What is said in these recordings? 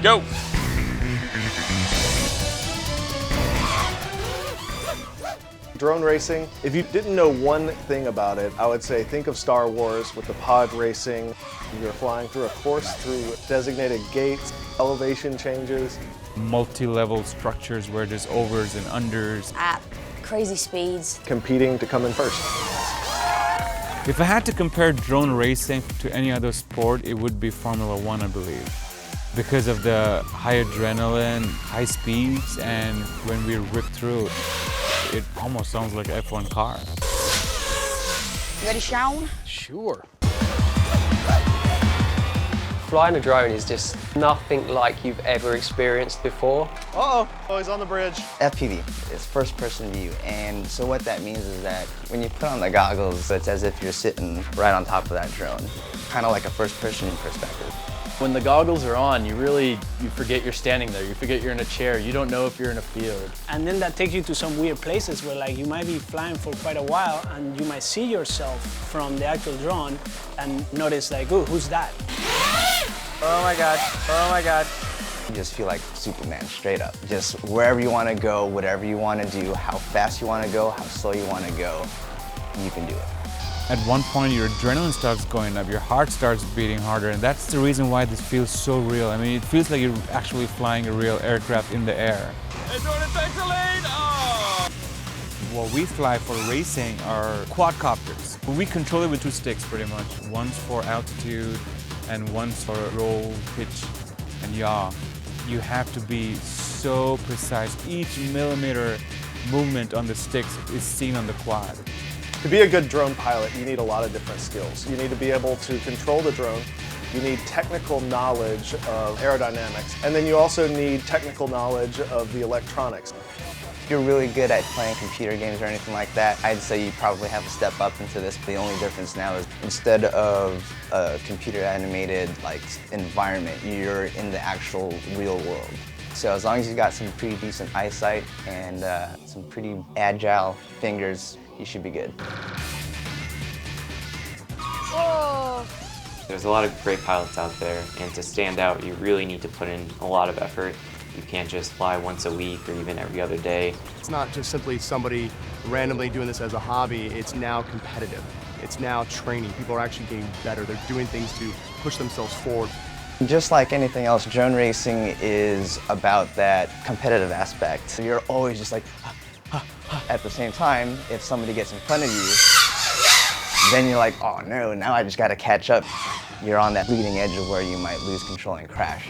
Go! Drone racing, if you didn't know one thing about it, I would say think of Star Wars with the pod racing. You're flying through a course through designated gates, elevation changes. Multi-level structures where there's overs and unders. At crazy speeds. Competing to come in first. If I had to compare drone racing to any other sport, it would be Formula One, I believe. Because of the high adrenaline, high speeds, and when we rip through, it almost sounds like an F1 car. You ready, Sean? Sure. Flying a drone is just nothing like you've ever experienced before. Uh-oh, oh, he's on the bridge. FPV is first person view, and so what that means is that when you put on the goggles, it's as if you're sitting right on top of that drone, kind of like a first person perspective. When the goggles are on, you forget you're standing there, you forget you're in a chair, you don't know if you're in a field. And then that takes you to some weird places where like you might be flying for quite a while and you might see yourself from the actual drone and notice like, ooh, who's that? Oh my God, oh my God. You just feel like Superman, straight up. Just wherever you want to go, whatever you want to do, how fast you want to go, how slow you want to go, you can do it. At one point, your adrenaline starts going up, your heart starts beating harder, and that's the reason why this feels so real. I mean, it feels like you're actually flying a real aircraft in the air. It's on the takes the lead! Oh! What we fly for racing are quadcopters. We control it with two sticks, pretty much. One's for altitude, and one's for roll, pitch, and yaw. You have to be so precise. Each millimeter movement on the sticks is seen on the quad. To be a good drone pilot, you need a lot of different skills. You need to be able to control the drone. You need technical knowledge of aerodynamics. And then you also need technical knowledge of the electronics. If you're really good at playing computer games or anything like that, I'd say you probably have to step up into this. The only difference now is instead of a computer animated environment, you're in the actual real world. So as long as you've got some pretty decent eyesight and some pretty agile fingers, you should be good. Oh. There's a lot of great pilots out there, and to stand out, you really need to put in a lot of effort. You can't just fly once a week or even every other day. It's not just simply somebody randomly doing this as a hobby, it's now competitive. It's now training. People are actually getting better. They're doing things to push themselves forward. Just like anything else, drone racing is about that competitive aspect. So you're always just like, at the same time, if somebody gets in front of you, then you're like, oh no, now I just gotta catch up. You're on that bleeding edge of where you might lose control and crash.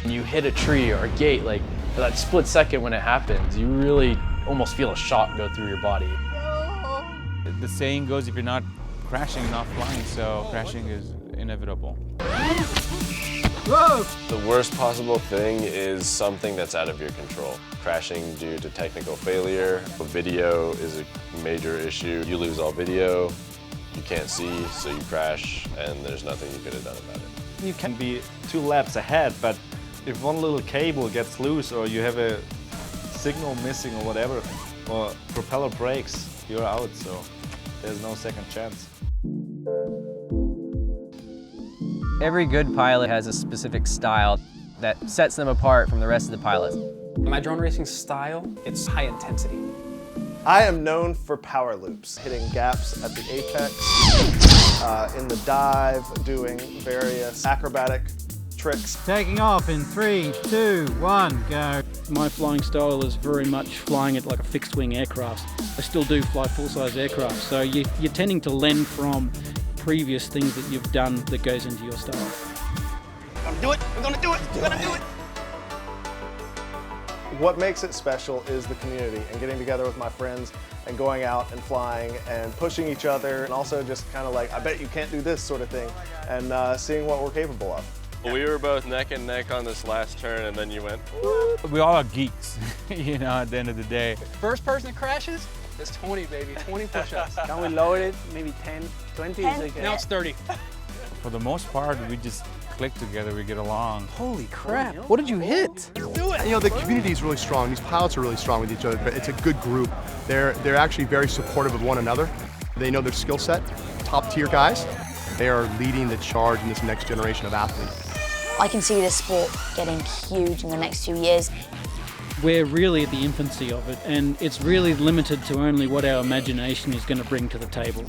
When you hit a tree or a gate, like that split second when it happens, you really almost feel a shock go through your body. The saying goes, if you're not crashing, you're not flying, so crashing is inevitable. The worst possible thing is something that's out of your control. Crashing due to technical failure. Video is a major issue. You lose all video, you can't see, so you crash, and there's nothing you could have done about it. You can be 2 laps ahead, but if one little cable gets loose or you have a signal missing or whatever, or propeller breaks, you're out, so there's no second chance. Every good pilot has a specific style that sets them apart from the rest of the pilots. My drone racing style, it's high intensity. I am known for power loops, hitting gaps at the apex, in the dive, doing various acrobatic tricks. Taking off in 3, 2, 1, go. My flying style is very much flying it like a fixed wing aircraft. I still do fly full-size aircraft, so you're tending to lend from previous things that you've done that goes into your style. I'm gonna do it, I'm gonna do it, I'm gonna do it. What makes it special is the community and getting together with my friends and going out and flying and pushing each other, and also just kind of like, I bet you can't do this sort of thing, and seeing what we're capable of. We were both neck and neck on this last turn, and then you went, woo. We all are geeks, you know, at the end of the day. First person that crashes, it's 20, baby, 20 push-ups. Then we lower it, maybe 10, 20. Now it's 30. For the most part, we just click together, we get along. Holy crap, what did you hit? You know, the community is really strong. These pilots are really strong with each other, but it's a good group. They're actually very supportive of one another. They know their skill set, top tier guys. They are leading the charge in this next generation of athletes. I can see this sport getting huge in the next few years. We're really at the infancy of it, and it's really limited to only what our imagination is going to bring to the table.